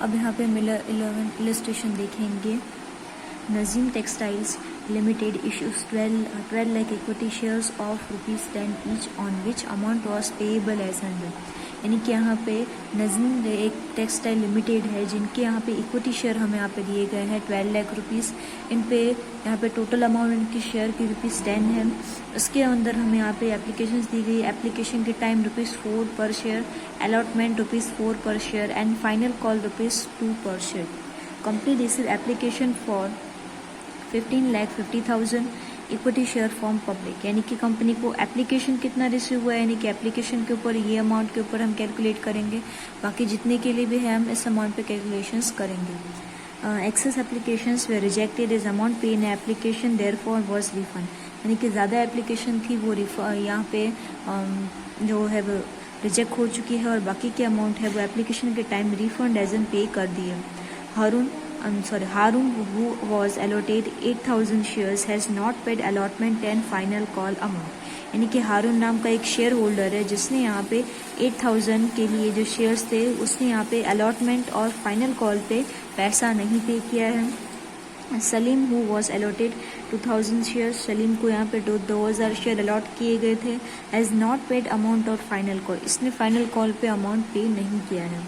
अब यहाँ पे मिलर 11 इलस्ट्रेशन देखेंगे। Nazim textiles limited issues 12 lakh equity shares of ₹10 each on which amount was payable as under। यानी कि यहाँ पे नजीम एक टेक्सटाइल लिमिटेड है जिनके यहाँ पे इक्विटी शेयर हमें यहाँ पे दिए गए हैं 12 लाख रुपीज़। इन पे यहाँ पे टोटल अमाउंट इनकी शेयर की ₹10 है। उसके अंदर हमें यहाँ पे एप्लीकेशंस दी गई। एप्लीकेशन के टाइम ₹4 पर शेयर, अलॉटमेंट ₹4 पर शेयर एंड फाइनल कॉल ₹2 पर share. Company receive application for 15,50,000 equity share form public. यानी कि कंपनी को एप्लीकेशन कितना रिसीव हुआ है, यानी कि एप्लीकेशन के ऊपर ये अमाउंट के ऊपर हम कैलकुलेट करेंगे, बाकी जितने के लिए भी है हम इस अमाउंट पे कैलकुलेशंस करेंगे। Excess applications were rejected is amount pay in application therefore was refund. यानी कि ज़्यादा एप्लीकेशन थी वो यहाँ पे जो है वो रिजेक्ट हो चुकी है और बाकी के अमाउंट है वो एप्लीकेशन के टाइम रिफंड एज एन पे कर दिए। Harun, who was allotted 8,000 shares, has not paid allotment and final call amount। यानी कि हारून नाम का एक शेयर होल्डर है जिसने यहाँ पे 8,000 के लिए जो शेयर्स थे उसने यहाँ पे अलॉटमेंट और फाइनल कॉल पे पैसा नहीं पे किया है। Salim who was allotted 2,000 shares, Salim को यहाँ पे 2,000 शेयर अलॉट किए गए थे। has not paid amount और फाइनल कॉल, इसने फाइनल कॉल पे अमाउंट पे नहीं किया है।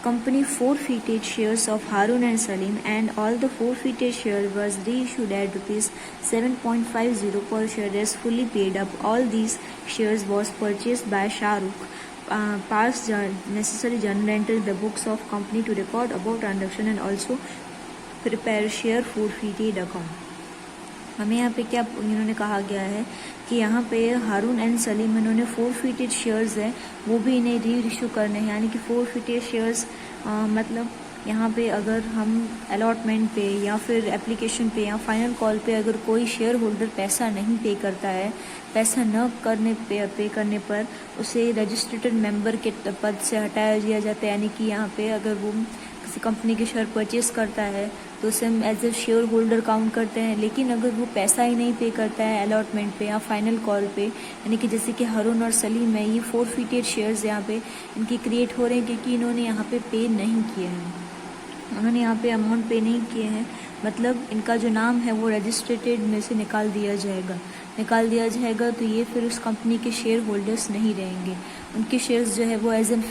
Company forfeited shares of Harun and Salim and all the forfeited share was reissued at ₹7.50 per share as fully paid up. All these shares was purchased by Shahrukh. Pass necessary journal entry in the books of company to record about transaction and also prepare share forfeited account। हमें यहाँ पे क्या इन्होंने कहा गया है कि यहाँ पे हारून एंड सलीम इन्होंने फोरफिटेड शेयर्स है वो भी इन्हें री इशू करने हैं। यानी कि फोरफिटेड शेयर्स मतलब यहाँ पे अगर हम अलॉटमेंट पे या फिर एप्लीकेशन पे या फाइनल कॉल पे अगर कोई शेयर होल्डर पैसा नहीं पे करता है, पैसा न करने पे करने पर उसे रजिस्ट्रेटेड मेंबर के पद से हटाया दिया जाता है। यानी कि यहाँ पे अगर वो किसी कंपनी के शेयर परचेस करता है तो उसे हम as a shareholder count करते हैं। लेकिन अगर वो पैसा ही नहीं पे करता है अलॉटमेंट पे या फाइनल कॉल पे, यानी कि जैसे कि हारून और सलीम है, ये फोरफिटेड शेयर्स यहाँ पे इनके क्रिएट हो रहे हैं क्योंकि इन्होंने यहाँ पे नहीं किए हैं, उन्होंने यहाँ पे अमाउंट पे नहीं किए हैं। मतलब इनका जो नाम है वो रजिस्ट्रेटेड में से निकाल दिया जाएगा तो ये फिर उस कंपनी के शेयर होल्डर्स नहीं रहेंगे। उनके शेयर्स जो है वो एज एन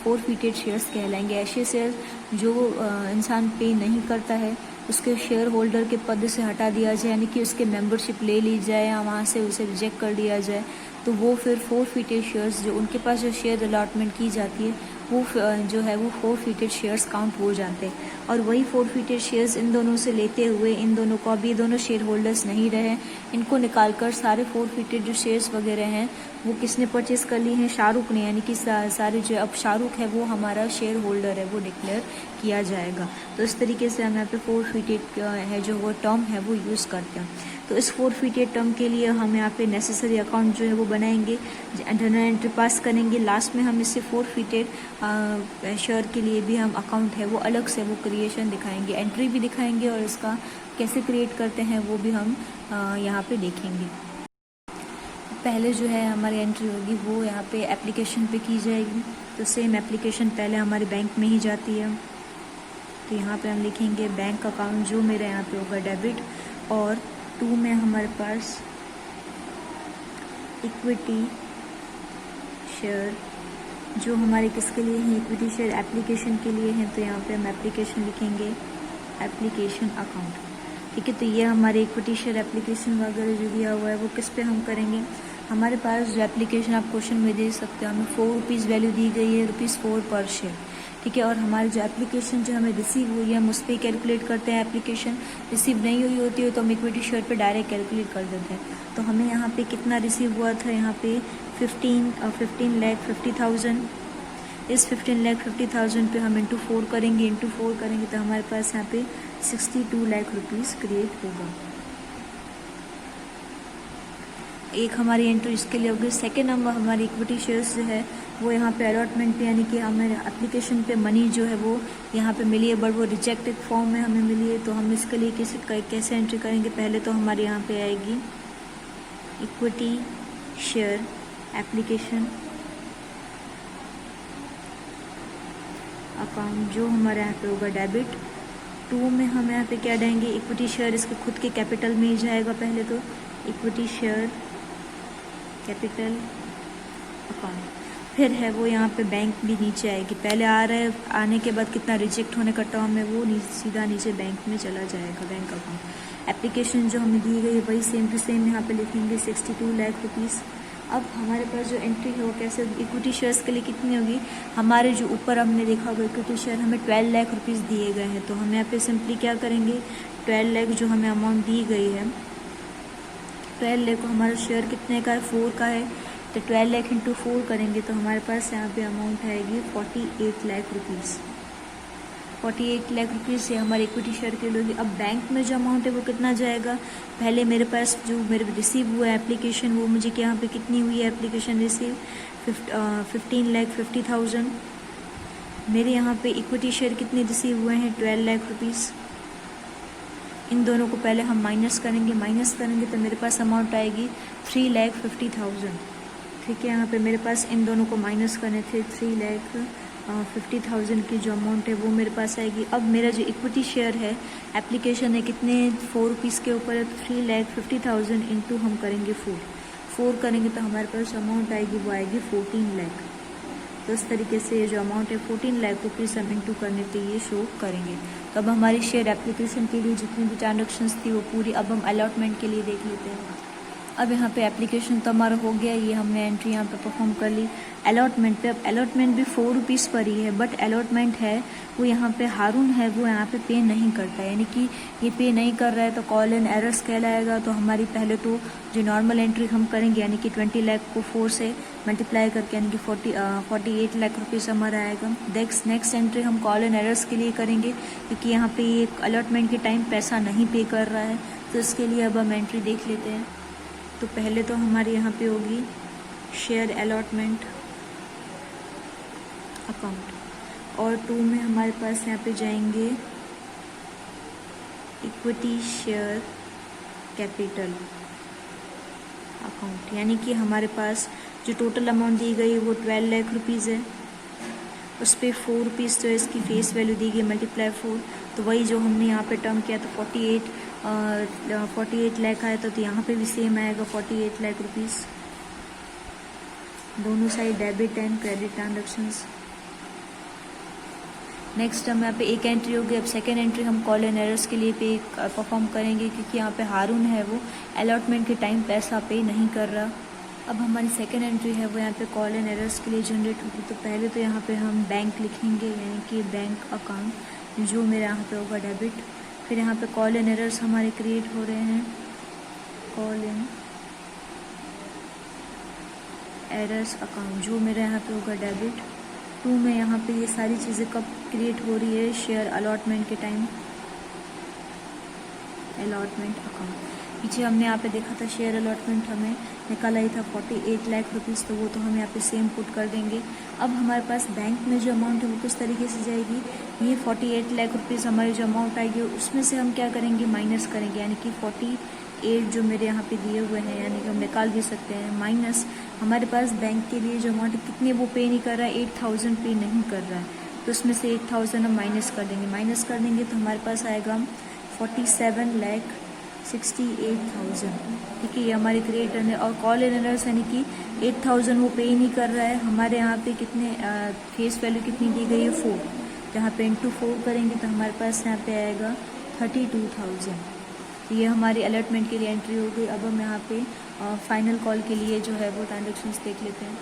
फोरफिटेड शेयर्स कहलाएंगे। ऐसे शेयर जो इंसान पे नहीं करता है उसके शेयर होल्डर के पद से हटा दिया जाए, यानी कि उसके मेंबरशिप ले ली जाए या वहाँ से उसे रिजेक्ट कर दिया जाए, तो वो फिर फोरफिटेड शेयर्स जो उनके पास जो शेयर अलॉटमेंट की जाती है वो जो है वो फोरफिटेड शेयर्स काउंट हो जाते हैं। और वही फोरफिटेड शेयर्स इन दोनों से लेते हुए इन दोनों को, अभी दोनों शेयर होल्डर्स नहीं रहे, इनको निकालकर सारे फोरफिटेड जो शेयर्स वगैरह हैं वो किसने परचेस कर ली हैं, शाहरुख ने। यानी कि सारे जो अब शाहरुख है वो हमारा शेयर होल्डर है वो डिक्लेयर किया जाएगा। तो इस तरीके से हम यहाँ पे फोरफिटेड है जो वो टर्म है वो यूज़ करते हैं। तो इस फोरफिटेड टर्म के लिए हम यहाँ पे नेसेसरी अकाउंट जो है वो बनाएंगे, जर्नल एंट्री पास करेंगे। लास्ट में हम इससे फोरफिटेड शेयर के लिए भी हम अकाउंट है वो अलग से वो क्रिएशन दिखाएंगे, एंट्री भी दिखाएंगे और इसका कैसे क्रिएट करते हैं वो भी हम यहाँ पे देखेंगे। पहले जो है हमारी एंट्री होगी वो यहाँ पे एप्लीकेशन पे की जाएगी। तो सेम एप्लीकेशन पहले हमारे बैंक में ही जाती है। तो यहाँ पे हम लिखेंगे बैंक अकाउंट जो मेरा यहाँ पे होगा डेबिट, और 2 में हमारे पास इक्विटी शेयर जो हमारे किसके लिए हैं, इक्विटी शेयर एप्लीकेशन के लिए हैं। तो यहाँ पे हम एप्लीकेशन लिखेंगे, एप्लीकेशन अकाउंट। ठीक है, तो ये हमारे इक्विटी शेयर एप्लीकेशन वगैरह जो दिया हुआ है वो किस पे हम करेंगे। हमारे पास जो एप्लीकेशन आप क्वेश्चन में दे सकते हो, हमें ₹4 वैल्यू दी गई है, ₹4 पर शेयर। ठीक है, और हमारी जो एप्लीकेशन जो हमें रिसीव हुई है हम उस पर कैलकुलेट करते हैं। एप्लीकेशन रिसीव नहीं हुई होती है तो हम इक्विटी शेयर पे डायरेक्ट कैलकुलेट कर देते हैं। तो हमें यहाँ पे कितना रिसीव हुआ था, यहाँ पे 15,50,000। इस 15,50,000 पे हम इंटू 4 करेंगे तो हमारे पास यहाँ पे 62 लाख रुपीज़ क्रिएट होगा। एक हमारी एंट्री इसके लिए होगी। सेकेंड नंबर हमारी इक्विटी शेयर्स जो है वो यहाँ पे अलॉटमेंट पे, यानी कि हमें एप्लीकेशन पे मनी जो है वो यहाँ पे मिली है बट वो रिजेक्टेड फॉर्म में हमें मिली है। तो हम इसके लिए कैसे एंट्री करेंगे। पहले तो हमारे यहाँ पे आएगी इक्विटी शेयर एप्लीकेशन अकाउंट जो हमारे यहाँ पे होगा डेबिट। 2 में हम यहाँ पे क्या डालेंगे, इक्विटी शेयर, इसके खुद के कैपिटल में ही जाएगा पहले तो, इक्विटी शेयर कैपिटल अकाउंट। फिर है वो यहाँ पे बैंक भी नीचे आएगी, पहले आ रहा है, आने के बाद कितना रिजेक्ट होने का टर्म है वो सीधा नीचे बैंक में चला जाएगा, बैंक अकाउंट। एप्लीकेशन जो हमें दी गई है वही सेम टू सेम यहाँ पे लिखेंगे 62 लाख रुपीज़। अब हमारे पास जो एंट्री है वो कैसे, इक्विटी शेयर्स के लिए कितनी होगी, हमारे जो ऊपर हमने देखा होगा इक्विटी शेयर हमें 12 लाख रुपीज़ दिए गए हैं, तो हम यहाँ पे सिंपली क्या करेंगे, 12 लाख जो हमें अमाउंट दी गई है, 12 लाख को हमारा शेयर कितने का है, 4 का है, तो 12 लाख इंटू 4 करेंगे तो हमारे पास यहाँ पे अमाउंट आएगी 48 लाख रुपीज़। 48 लाख रुपीज़ से हमारे इक्विटी शेयर के लोग। अब बैंक में जो अमाउंट है वो कितना जाएगा, पहले मेरे पास जो मेरे रिसीव हुआ है एप्लीकेशन, वो मुझे यहाँ पे कितनी हुई है एप्लीकेशन रिसीव, 15,50,000। मेरे यहाँ पे इक्विटी शेयर कितने रिसीव हुए हैं, 12 लाख रुपीज़। इन दोनों को पहले हम माइनस करेंगे तो मेरे पास अमाउंट आएगी 3,50,000। ठीक है, यहाँ पे मेरे पास इन दोनों को माइनस करने थे, 3,50,000 की जो अमाउंट है वो मेरे पास आएगी। अब मेरा जो इक्विटी शेयर है एप्लीकेशन है कितने, 4 रुपीज़ के ऊपर है, तो 3,50,000 इंटू हम करेंगे 4 करेंगे तो हमारे पास अमाउंट आएगी वो आएगी 14 लाख। तो इस तरीके से ये जो अमाउंट है 14 लाख रुपीज़ हम इंटू करने पे ये शो करेंगे। तो अब हमारी शेयर एप्लीकेशन के लिए जितनी भी ट्रांजेक्शन्स थी वो पूरी, अब हम अलॉटमेंट के लिए देख लेते हैं। अब यहाँ पे एप्लीकेशन तो हमारा हो गया, ये हमने एंट्री यहाँ पे परफॉर्म कर ली। अलॉटमेंट पे, अब अलॉटमेंट भी 4 रुपीज़ पर ही है, बट अलॉटमेंट है वो यहाँ पे हारून है वो यहाँ पे नहीं करता है, यानी कि ये पे नहीं कर रहा है तो कॉल इन एरर्स कहलाएगा। तो हमारी पहले तो जो नॉर्मल एंट्री हम करेंगे यानी कि 20 लाख को 4 से मल्टीप्लाई करके यानी कि 48 लाख रुपीज़ हमारा आएगा। नेक्स्ट एंट्री हम कॉल इन एरर्स के लिए करेंगे क्योंकि यहाँ पे ये अलॉटमेंट के टाइम पैसा नहीं पे कर रहा है, तो इसके लिए अब हम एंट्री देख लेते हैं। तो पहले तो हमारे यहाँ पे होगी शेयर अलॉटमेंट अकाउंट, और 2 में हमारे पास यहाँ पे जाएंगे इक्विटी शेयर कैपिटल अकाउंट, यानी कि हमारे पास जो टोटल अमाउंट दी गई वो 12 लाख रुपीज़ है, उस पर 4 रुपीज़ तो इसकी फेस वैल्यू दी गई मल्टीप्लाई 4, तो वही जो हमने यहाँ पे टर्म किया तो 48 लाख आया तो यहाँ पे भी सेम आएगा 48 लाख रुपीज़। दोनों side debit and credit transactions. Next हम यहाँ पे एक एंट्री होगी। अब सेकेंड एंट्री हम कॉल एंड एरर्स के लिए पे परफॉर्म करेंगे क्योंकि यहाँ पे हारून है वो अलॉटमेंट के टाइम पैसा पे नहीं कर रहा। अब हमारी सेकेंड एंट्री है वो यहाँ पे कॉल एंड एरर्स के लिए जनरेट होगी। तो पहले तो यहाँ पे हम बैंक लिखेंगे यानी कि बैंक अकाउंट जो मेरे यहाँ पे होगा डेबिट। फिर यहाँ पे कॉल एंड एरर्स हमारे क्रिएट हो रहे हैं, कॉल एंड एरर्स अकाउंट जो मेरे यहाँ पे होगा डेबिट। 2 में यहाँ पे ये सारी चीज़ें कब क्रिएट हो रही है, शेयर अलॉटमेंट के टाइम, अलॉटमेंट अकाउंट। पीछे हमने यहाँ पे देखा था शेयर अलॉटमेंट हमें निकाला ही था 48 लाख रुपीज़, तो वो तो हम यहाँ पे सेम पुट कर देंगे। अब हमारे पास बैंक में जो अमाउंट है वो किस तरीके से जाएगी, ये 48 लाख रुपीज़ हमारी जो अमाउंट आएगी उसमें से हम क्या करेंगे, माइनस करेंगे, यानी कि 48 जो मेरे यहाँ पे दिए हुए हैं यानी कि हम निकाल भी सकते हैं, माइनस हमारे पास बैंक के लिए जो अमाउंट कितने वो पे नहीं कर रहा है, 8000 पे नहीं कर रहा है, तो उसमें से 8000 हम माइनस कर देंगे। माइनस कर देंगे तो हमारे पास आएगा 47,68,000। ठीक है, ये हमारे क्रिएटर है। और कॉल एंड एरर्स यानी कि 8000 वो पे ही नहीं कर रहा है। हमारे यहाँ पे कितने फेस वैल्यू कितनी दी गई है 4, जहाँ पे इंटू 4 करेंगे तो हमारे पास यहाँ पे आएगा 32,000। तो ये हमारी अलॉटमेंट के लिए एंट्री हो गई। अब हम यहाँ पे फाइनल कॉल के लिए जो है वो ट्रांजेक्शन्स देख लेते हैं।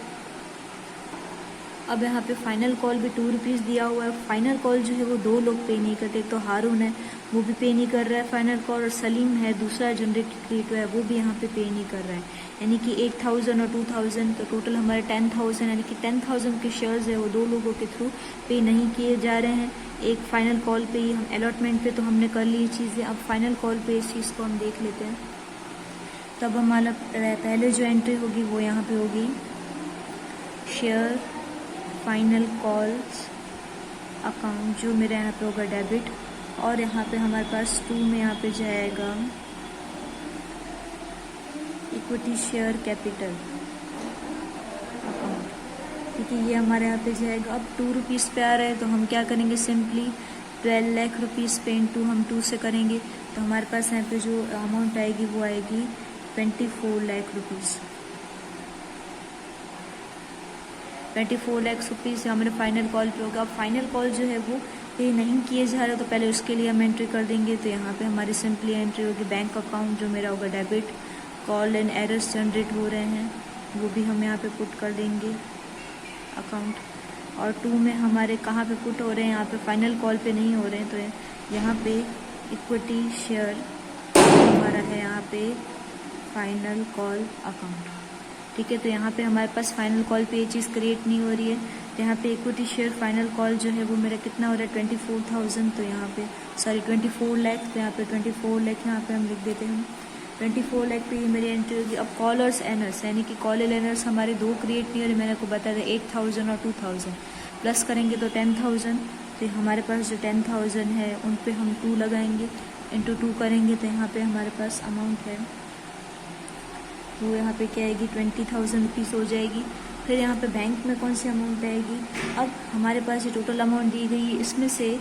अब यहाँ पे फाइनल कॉल भी 2 रुपीज़ दिया हुआ है। फाइनल कॉल जो है वो 2 लोग पे नहीं करते, तो हारून है वो भी पे नहीं कर रहा है फाइनल कॉल, और सलीम है दूसरा जनरेट क्रिएट हुआ है वो भी यहाँ पे नहीं कर रहा है, यानी कि 8000 और 2000 तो टोटल हमारे 10,000 यानी कि 10,000 के शेयर्स है वो 2 लोगों के थ्रू पे नहीं किए जा रहे हैं। एक फाइनल कॉल पे ही हम अलॉटमेंट पे तो हमने कर ली चीज़ें, अब फाइनल कॉल पे इस चीज़ को हम देख लेते हैं। तब हमारा पहले जो एंट्री होगी वो यहाँ पे होगी शेयर फाइनल कॉल्स अकाउंट जो मेरे यहाँ पे होगा डेबिट, और यहाँ पे हमारे पास 2 में यहाँ पे जाएगा इक्विटी शेयर कैपिटल अकाउंट। ठीक है, ये हमारे यहाँ पे जाएगा। अब 2 रुपीज़ पे आ रहा है तो हम क्या करेंगे, सिंपली 12 लाख रुपीज़ पे इंटू हम 2 से करेंगे तो हमारे पास यहाँ पे जो अमाउंट आएगी वो आएगी 24 लाख रुपीज़। 24 लाख रुपीज़ हमारे फाइनल कॉल पे होगा। अब फाइनल कॉल जो है वो पे नहीं किए जा रहे तो पहले उसके लिए हम एंट्री कर देंगे। तो यहाँ पे हमारी सिंपली एंट्री होगी बैंक अकाउंट जो मेरा होगा debit, call and errors generate हो रहे हैं वो भी हम यहाँ पे पुट कर देंगे अकाउंट। और 2 में हमारे कहाँ पे पुट हो रहे हैं, यहाँ पे फाइनल कॉल पे नहीं हो रहे हैं तो यहाँ पे इक्विटी शेयर हमारा है यहाँ पे फाइनल कॉल अकाउंट। ठीक है, तो यहाँ पे हमारे पास फाइनल कॉल पे ये चीज़ क्रिएट नहीं हो रही है। तो यहाँ पे इक्विटी शेयर फाइनल कॉल जो है वो मेरा कितना हो रहा है 24,000। तो यहाँ पे 24 लाख, तो यहाँ पे 24 लाख यहाँ पे हम लिख देते हैं। 24 लाख पे ये मेरी एंट्री होगी। अब कॉलर्स एनर्स यानी कि कॉल एनर्स हमारे 2 क्रिएट नहीं हो रहे, मैंने को बताया था 8,000 और 2,000 प्लस करेंगे तो 10,000। तो हमारे पास जो 10,000 है उन पे हम 2 लगाएंगे, इंटू 2 करेंगे तो यहाँ पे हमारे पास अमाउंट है वो यहाँ पे क्या आएगी 20,000 रुपीज़ हो जाएगी। फिर यहाँ पे बैंक में कौन सी अमाउंट आएगी, अब हमारे पास ये टोटल अमाउंट दी गई है इसमें से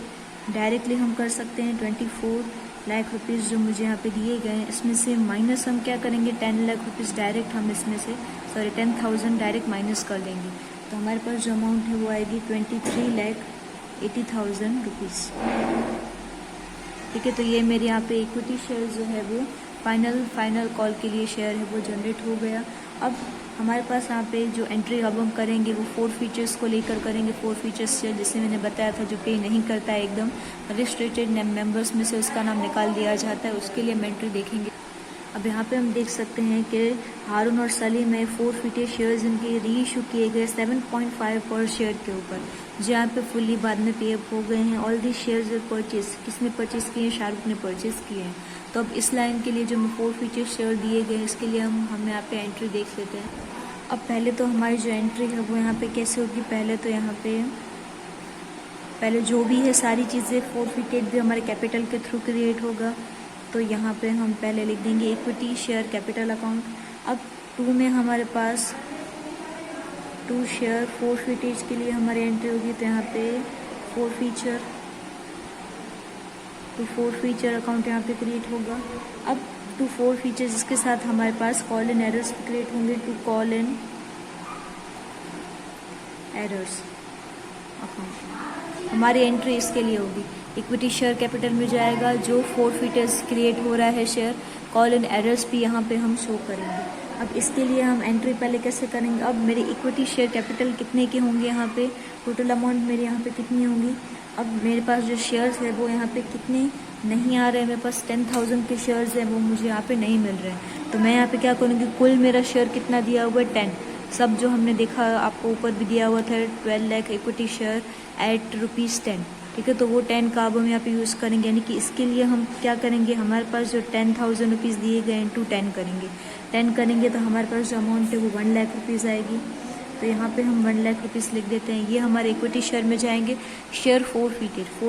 डायरेक्टली हम कर सकते हैं 24 लाख रुपीज़ जो मुझे यहाँ पे दिए गए हैं इसमें से माइनस हम क्या करेंगे 10 लाख रुपीज़ डायरेक्ट हम इसमें से 10,000 डायरेक्ट माइनस कर देंगे। तो हमारे पास जो अमाउंट है वो आएगी 23,80,000 रुपीज़। ठीक है, तो ये मेरे यहाँ पे इक्विटी शेयर जो है वो फाइनल कॉल के लिए शेयर है वो जनरेट हो गया। अब हमारे पास यहाँ पे जो एंट्री अब हम करेंगे वो 4 फीचर्स को लेकर करेंगे। 4 फीचर्स जिससे मैंने बताया था जो पे नहीं करता है एकदम रजिस्ट्रेटेड मेंबर्स में से उसका नाम निकाल दिया जाता है, उसके लिए हम एंट्री देखेंगे। अब यहाँ पे हम देख सकते हैं कि हारून और सलीम में 4 फीटेड शेयर्स इनके री इशू किए गए 7.5 पर शेयर के ऊपर, जो यहाँ पे फुल्ली बाद में पे अप हो गए हैं। ऑल दी शेयर्स परचेज किसने परचेज किए हैं, शाहरुख ने परचेज किए हैं। तो अब इस लाइन के लिए जो 4 फीचर शेयर दिए गए इसके लिए हम यहाँ पे एंट्री देख लेते हैं। अब पहले तो हमारी जो एंट्री है वो यहाँ पे कैसे होगी, पहले तो यहाँ पे पहले जो भी है सारी चीज़ें 4 फीटेड भी हमारे कैपिटल के थ्रू क्रिएट होगा। तो यहाँ पे हम पहले लिख देंगे इक्विटी शेयर कैपिटल अकाउंट। अब 2 में हमारे पास 2 शेयर 4 फीटेज के लिए हमारी एंट्री होगी। तो यहाँ पे 4 फीचर अकाउंट यहाँ पे क्रिएट होगा। अब 2 4 फीचर्स इसके साथ हमारे पास कॉल इन एरर्स क्रिएट होंगे। 2 कॉल इन एरर्स अकाउंट हमारी एंट्री इसके लिए होगी। इक्विटी शेयर कैपिटल में जाएगा जो 4 फीचर्स क्रिएट हो रहा है शेयर, कॉल इन एरर्स भी यहाँ पे हम शो करेंगे। अब इसके लिए हम एंट्री पहले कैसे करेंगे, अब मेरे इक्विटी शेयर कैपिटल कितने के होंगे, यहाँ पे टोटल अमाउंट मेरे यहाँ पे कितनी होंगी। अब मेरे पास जो शेयर्स है वो यहाँ पे कितने नहीं आ रहे हैं, मेरे पास 10,000 के शेयर्स हैं वो मुझे यहाँ पे नहीं मिल रहे हैं। तो मैं यहाँ पे क्या करूँगी, कुल मेरा शेयर कितना दिया हुआ है 10, सब जो हमने देखा आपको ऊपर भी दिया हुआ था 12 लाख इक्विटी शेयर एट ₹10। ठीक है, तो वो 10 का अब हम यहाँ पे यूज़ करेंगे। यानी कि इसके लिए हम क्या करेंगे, हमारे पास जो 10,000 रुपीज़ दिए गए इंटू 10 करेंगे। 10 करेंगे तो हमारे पास जो अमाउंट है वो 1 लाख रुपीज़ आएगी। तो यहाँ पे हम 1 लाख रुपीज़ लिख देते हैं। ये हमारे इक्विटी शेयर में जाएंगे। शेयर 4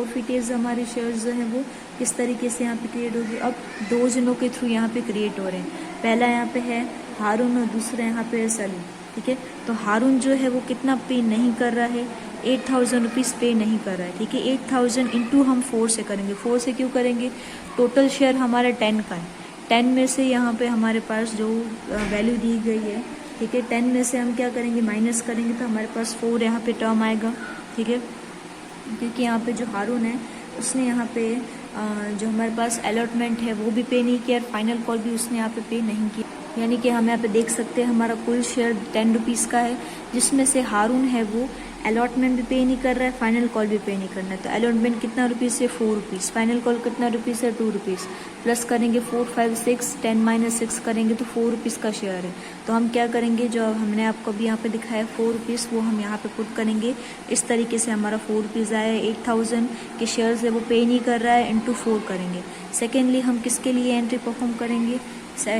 फीटेज हमारे शेयर्स जो हैं वो किस तरीके से यहाँ पे क्रिएट होगी। अब 2 जनों के थ्रू यहाँ पे क्रिएट हो रहे हैं। पहला यहाँ पे है हारून और दूसरा यहाँ पे है सलीम। ठीक है, तो हारून जो है वो कितना पे नहीं कर रहा है, 8,000 रुपीज़ पे नहीं कर रहा है। ठीक है, 8,000 इंटू हम 4 से करेंगे। 4 से क्यों करेंगे, टोटल शेयर हमारा 10 का है। 10 में से यहाँ पे हमारे पास जो वैल्यू दी गई है, ठीक है, 10 में से हम क्या करेंगे माइनस करेंगे तो हमारे पास 4 यहाँ पे टर्म आएगा। ठीक है, क्योंकि यहाँ पे जो हारून है उसने यहाँ पे जो हमारे पास अलॉटमेंट है वो भी पे नहीं किया, फाइनल कॉल भी उसने यहाँ पे नहीं किया। यानी कि हम यहाँ पे देख सकते हैं हमारा कुल शेयर 10 रुपीज़ का है, जिसमें से हारून है वो अलॉटमेंट भी पे नहीं कर रहा है, फाइनल कॉल भी पे नहीं करना है। तो अलॉटमेंट कितना रुपीज़ है 4 रुपीज़, फाइनल कॉल कितना रुपीज़ है 2 रुपीज़, प्लस करेंगे 4 5 6 10 - 6 करेंगे तो 4 रुपीज़ का शेयर है। तो हम क्या करेंगे, जो हमने आपको अभी यहाँ पे दिखाया 4 रुपीज़ वो हम यहाँ पे पुट करेंगे। इस तरीके से हमारा 4 रुपीज़ आया। 8,000 के शेयर्स है वो पे नहीं कर रहा है, इंटू 4 करेंगे। सेकेंडली हम किसके लिए एंट्री परफॉर्म करेंगे,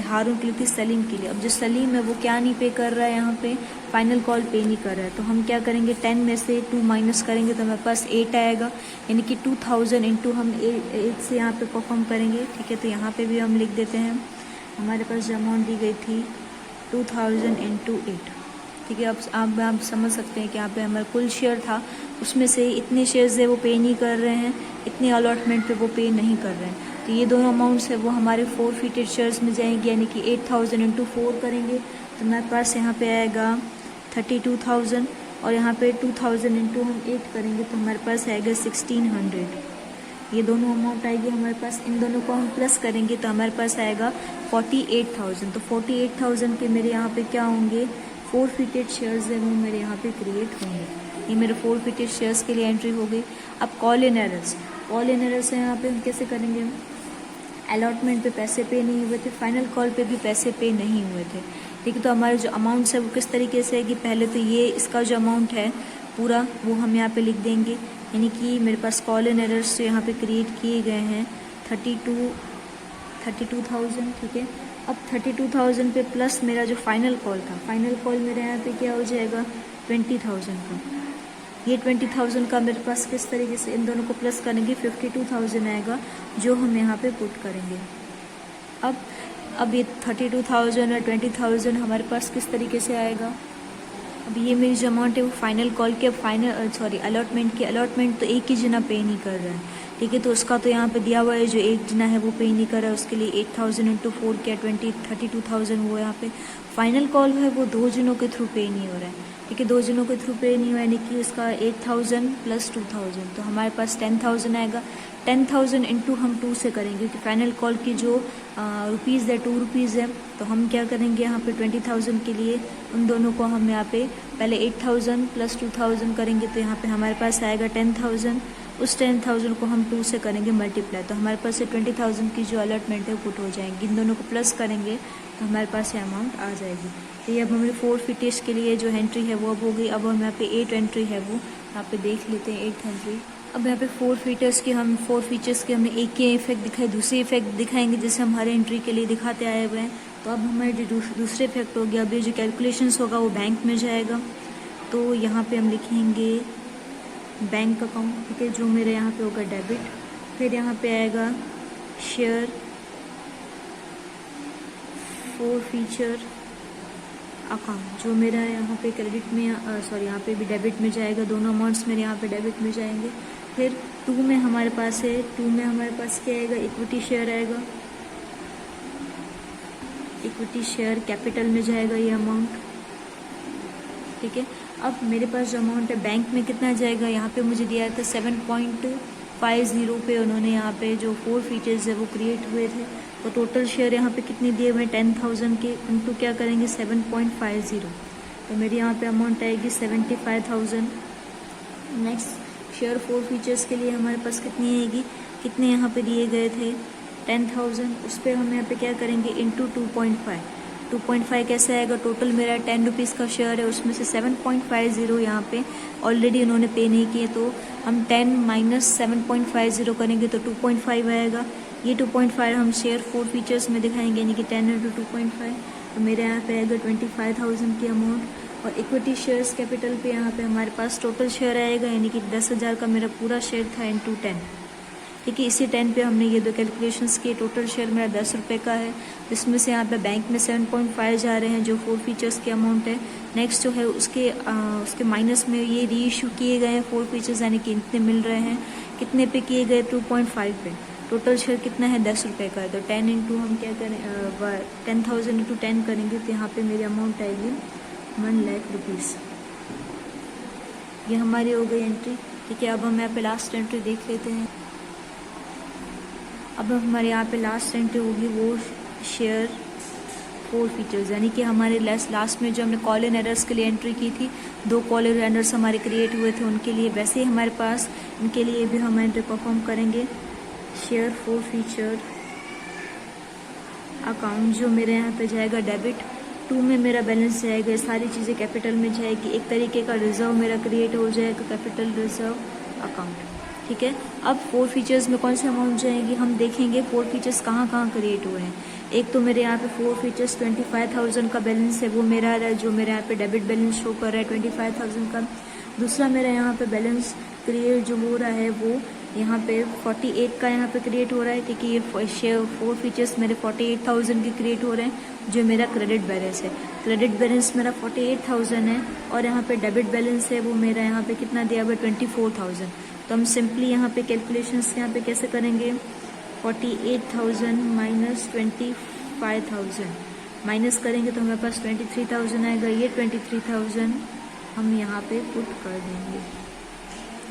हारून के लिए, सलीम के लिए। अब जो सलीम है वो क्या नहीं पे कर रहा है, यहाँ पे फाइनल कॉल पे नहीं कर रहा है। तो हम क्या करेंगे 10 में से 2 माइनस करेंगे तो हमारे पास 8 आएगा। यानी कि 2,000 इंटू हम 8 से यहाँ पे परफॉर्म करेंगे। ठीक है, तो यहाँ पे भी हम लिख देते हैं हमारे पास जो अमाउंट दी गई थी 2,000 इंटू 8। ठीक है। अब आप समझ सकते हैं कि यहाँ पे हमारा कुल शेयर था, उसमें से इतने शेयर्स है वो पे नहीं कर रहे हैं, इतने अलॉटमेंट पे वो पे नहीं कर रहे हैं। तो ये दोनों अमाउंट्स है वो हमारे फोरफिटेड शेयर्स में जाएंगे, यानी कि 8000 इंटू 4 करेंगे तो हमारे पास यहाँ पे आएगा 32,000, और यहाँ पे 2000 इंटू हम 8 करेंगे तो हमारे पास आएगा 1600। ये दोनों अमाउंट आएगी हमारे पास, इन दोनों को हम प्लस करेंगे तो हमारे पास आएगा 48,000। तो 48,000 के मेरे यहाँ पे क्या होंगे, फोरफिटेड शेयर्स है वो मेरे यहाँ पे क्रिएट होंगे। ये मेरे फोरफिटेड शेयर्स के लिए एंट्री हो गई। अब कॉल इन एरर्स है, यहाँ पे हम कैसे करेंगे, अलॉटमेंट पे पैसे पे नहीं हुए थे, फाइनल कॉल पे भी पैसे पे नहीं हुए थे, ठीक है। तो हमारे जो अमाउंट्स है वो किस तरीके से है कि पहले तो ये इसका जो अमाउंट है पूरा वो हम यहाँ पे लिख देंगे, यानी कि मेरे पास कॉल इन एरर्स जो यहाँ पे क्रिएट किए गए हैं 32,000, ठीक है। अब 32,000 पे प्लस मेरा जो फाइनल कॉल था, फाइनल कॉल मेरे यहाँ पे क्या हो जाएगा 20,000 का। ये 20,000 का मेरे पास किस तरीके से इन दोनों को प्लस करेंगे 52,000 आएगा जो हम यहाँ पे पुट करेंगे। अब ये 32,000 और 20,000 हमारे पास किस तरीके से आएगा। अब ये मेरी जो अमाउंट है वो फाइनल कॉल के अलॉटमेंट तो एक ही जना पे नहीं कर रहा है, ठीक है। तो उसका तो यहाँ पे दिया हुआ है, जो एक जना है वो पे नहीं कर रहा है, उसके लिए 8,000 इंटू 4 क्या 32,000 वो यहाँ पे फाइनल कॉल है वो 2 जनों के थ्रू पे नहीं हो रहा है, ठीक है। 2 जनों के थ्रू पे नहीं हुआ, यानी कि उसका 8,000 प्लस 2,000 तो हमारे पास 10,000 आएगा। 10,000 इंटू हम 2 से करेंगे क्योंकि फाइनल कॉल की जो रुपीज़ है 2 रुपीज़ है, तो हम क्या करेंगे यहाँ पे 20,000 के लिए उन दोनों को हम यहाँ पे पहले 8,000 प्लस 2,000 करेंगे तो यहाँ पे हमारे पास आएगा 10,000। उस 10,000 को हम 2 से करेंगे मल्टीप्लाई, तो हमारे पास ये 20,000 की जो अलॉटमेंट है पुट हो जाएंगी। इन दोनों को प्लस करेंगे तो हमारे पास ये अमाउंट आ जाएगी। तो ये अब हमारे फोरफिटेज के लिए जो एंट्री है वो अब हो गई। अब हम यहाँ पे 8 एंट्री है वो यहाँ पे देख लेते हैं 8 एंट्री। अब यहाँ पे फोरफिटर्स के हम 4 फीचर्स के हमने एक के इफेक्ट दिखाए, दूसरे इफेक्ट दिखाएंगे जैसे हम हर एंट्री के लिए दिखाते आए हुए हैं। तो अब हमारे जो दूसरे इफेक्ट हो गया, अब ये जो कैलकुलेशंस होगा वो बैंक में जाएगा, तो यहाँ पे हम लिखेंगे बैंक अकाउंट, ठीक है, जो मेरे यहाँ पे होगा डेबिट। फिर यहाँ पे आएगा शेयर फोरफिचर अकाउंट जो मेरा यहाँ पे क्रेडिट में यहाँ पे भी डेबिट में जाएगा, दोनों अमाउंट्स मेरे यहाँ पे डेबिट में जाएंगे। फिर 2 में हमारे पास है, 2 में हमारे पास क्या आएगा, इक्विटी शेयर आएगा, इक्विटी शेयर कैपिटल में जाएगा ये अमाउंट, ठीक है। अब मेरे पास जो अमाउंट है बैंक में कितना जाएगा, यहाँ पे मुझे दिया था 7.50 पे उन्होंने यहाँ पे जो 4 फीचर्स है वो क्रिएट हुए थे, तो टोटल शेयर यहाँ पे कितने दिए हुए 10,000 के, उनको क्या करेंगे 7.50, तो मेरी यहाँ पे अमाउंट आएगी 75,000। नेक्स्ट शेयर 4 फीचर्स के लिए हमारे पास कितनी आएगी, कितने यहाँ पे दिए गए थे 10,000, उस पर हम यहाँ पे क्या करेंगे इंटू 2.5 कैसे आएगा, टोटल मेरा 10 रुपीज़ का शेयर है, उसमें से 7.50 यहाँ पे ऑलरेडी उन्होंने पे नहीं किए, तो हम 10 माइनस 7.50 करेंगे तो 2.5 आएगा। ये 2.5 हम शेयर 4 फीचर्स में दिखाएंगे, यानी कि 10 इंटू 2.5, तो मेरे यहाँ पे आएगा 25,000 की अमाउंट। और इक्विटी शेयर्स कैपिटल पे यहाँ पे हमारे पास टोटल शेयर आएगा, यानी कि 10,000 का मेरा पूरा शेयर था इंटू 10, ठीक है। इसी 10 पे हमने ये 2 कैलकुलेशंस किए, टोटल शेयर मेरा 10 रुपये का है, जिसमें से यहाँ पे बैंक में 7.5 जा रहे हैं जो 4 फीचर्स की अमाउंट है। नेक्स्ट जो है उसके माइनस में ये री इशू किए गए हैं 4 फीचर्स, यानी कि इतने मिल रहे हैं, कितने पे किए गए 2.5 पे, टोटल शेयर कितना है 10 रुपये का है, तो 10 इंटू हम क्या करें 10,000 इंटू 10 करेंगे तो यहाँ पे मेरी अमाउंट आएगी 1 लाख रुपीज़। ये हमारी हो गई एंट्री, ठीक है। अब हम यहाँ पे लास्ट एंट्री देख लेते हैं। अब हमारे यहाँ पे लास्ट एंट्री होगी वो शेयर 4 फीचर्स, यानी कि हमारे लास्ट में जो हमने कॉल इन एरर्स के लिए एंट्री की थी, 2 कॉल इन एरर्स हमारे क्रिएट हुए थे उनके लिए, वैसे ही हमारे पास इनके लिए भी हम एंट्री परफॉर्म करेंगे। शेयर 4 फीचर अकाउंट जो मेरे यहाँ पे जाएगा डेबिट, 2 में मेरा बैलेंस जाएगा, सारी चीज़ें कैपिटल में जाएगी, एक तरीके का रिजर्व मेरा क्रिएट हो जाएगा, कैपिटल रिजर्व अकाउंट, ठीक है। अब 4 फीचर्स में कौन से अमाउंट जाएंगी हम देखेंगे 4 फीचर्स कहाँ क्रिएट हुए हैं। एक तो मेरे यहाँ पे 4 फीचर्स 25,000 का बैलेंस है वो मेरा है, जो मेरे यहाँ पे डेबिट बैलेंस शो कर रहा है 25,000 का। दूसरा मेरा यहाँ पे बैलेंस क्रिएट जो हो रहा है वो यहाँ पे 48 का यहाँ पे क्रिएट हो रहा है क्योंकि ये शेयर 4 फीचर्स मेरे 48,000 के क्रिएट हो रहे हैं, जो मेरा क्रेडिट बैलेंस है। क्रेडिट बैलेंस मेरा 48,000 है और यहाँ पे डेबिट बैलेंस है वो मेरा यहाँ पे कितना दिया हुआ है 24,000। तो हम सिंपली यहाँ पे कैलकुलेशंस यहाँ पे कैसे करेंगे, 48,000 माइनस 25,000 माइनस करेंगे तो हमारे पास 23,000 आएगा। ये 23,000 हम यहाँ पे पुट कर देंगे।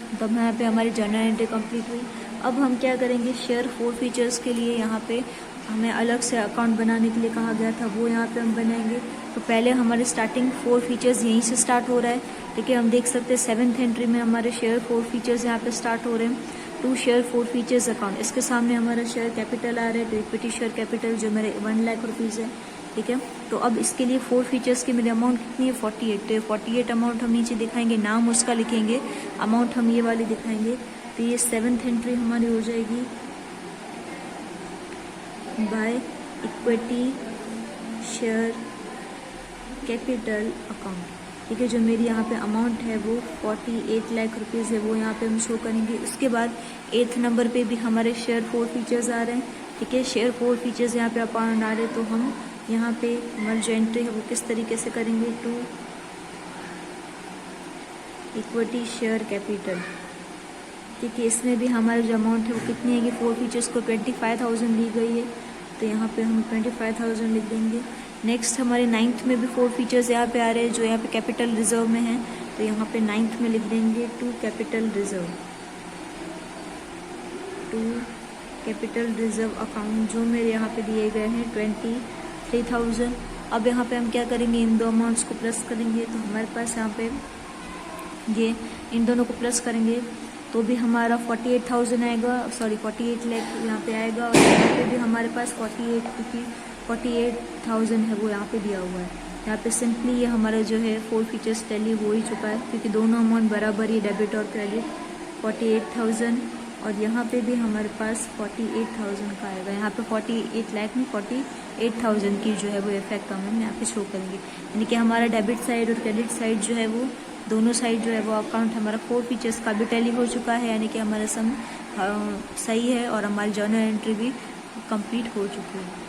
तो अब यहाँ पे हमारी जर्नल एंट्री कंप्लीट हुई। अब हम क्या करेंगे, शेयर 4 फीचर्स के लिए यहाँ पे हमें अलग से अकाउंट बनाने के लिए कहा गया था, वो यहाँ पे हम बनाएंगे। तो पहले हमारे स्टार्टिंग 4 फीचर्स यहीं से स्टार्ट हो रहा है। ठीक है, हम देख सकते हैं 7th एंट्री में हमारे शेयर 4 फीचर्स यहाँ पे स्टार्ट हो रहे हैं। टू शेयर 4 फीचर्स अकाउंट, इसके सामने हमारा शेयर कैपिटल आ रहा है, तो इक्विटी शेयर कैपिटल जो मेरे 1 लाख रुपीज़ है। ठीक है, तो अब इसके लिए 4 फीचर्स की मेरी अमाउंट कितनी है 48। तो 48 अमाउंट हम नीचे दिखाएंगे, नाम उसका लिखेंगे, अमाउंट हम ये वाली दिखाएंगे। तो ये 7th एंट्री हमारी हो जाएगी by equity share capital account. ठीक है, जो मेरी यहाँ पे अमाउंट है वो 48 लाख रुपीज़ है, वो यहाँ पे हम शो करेंगे। उसके बाद 8th नंबर पे भी हमारे शेयर 4 फीचर्स आ रहे हैं। ठीक है, शेयर 4 फीचर्स यहाँ पे अकाउंट आ रहे हैं, तो हम यहाँ पे हमारी जो एंट्री है वो किस तरीके से करेंगे, टू इक्विटी शेयर कैपिटल। ठीक है, इसमें भी हमारी जो अमाउंट है वो कितनी है कि 4 फीचर्स को 25,000 दी गई है, तो यहाँ पे हम 25,000 लिख देंगे। नेक्स्ट हमारे 9th में भी 4 फीचर्स यहाँ पे आ रहे हैं जो यहाँ पे कैपिटल रिजर्व में है, तो यहाँ पे 9th में लिख देंगे to capital reserve, to capital reserve account, जो मेरे यहाँ पे दिए गए हैं 23,000। अब यहाँ पे हम क्या करेंगे, इन दो अमाउंट्स को प्लस करेंगे, तो हमारे पास यहाँ पे ये इन दोनों को प्लस करेंगे तो भी हमारा 48,000 आएगा, सॉरी 48 लाख यहाँ पे आएगा। और यहाँ पे भी हमारे पास 48,000 है वो यहाँ पे दिया हुआ है। यहाँ पे सिंपली ये हमारा जो है 4 फीचर्स टैली हो ही चुका है, क्योंकि दोनों अमाउंट बराबर ही डेबिट और क्रेडिट 48,000, और यहाँ पे भी हमारे पास 48,000 का आएगा। यहाँ पे 48 लाख में 48,000 की जो है वो इफेक्ट हम यहाँ पे शो करेंगे, यानी कि हमारा डेबिट साइड और क्रेडिट साइड जो है वो दोनों साइड जो है वो अकाउंट हमारा 4 फीचर्स का भी टैली हो चुका है, यानी कि हमारा सम सही है और हमारी जर्नल एंट्री भी कंप्लीट हो चुकी है।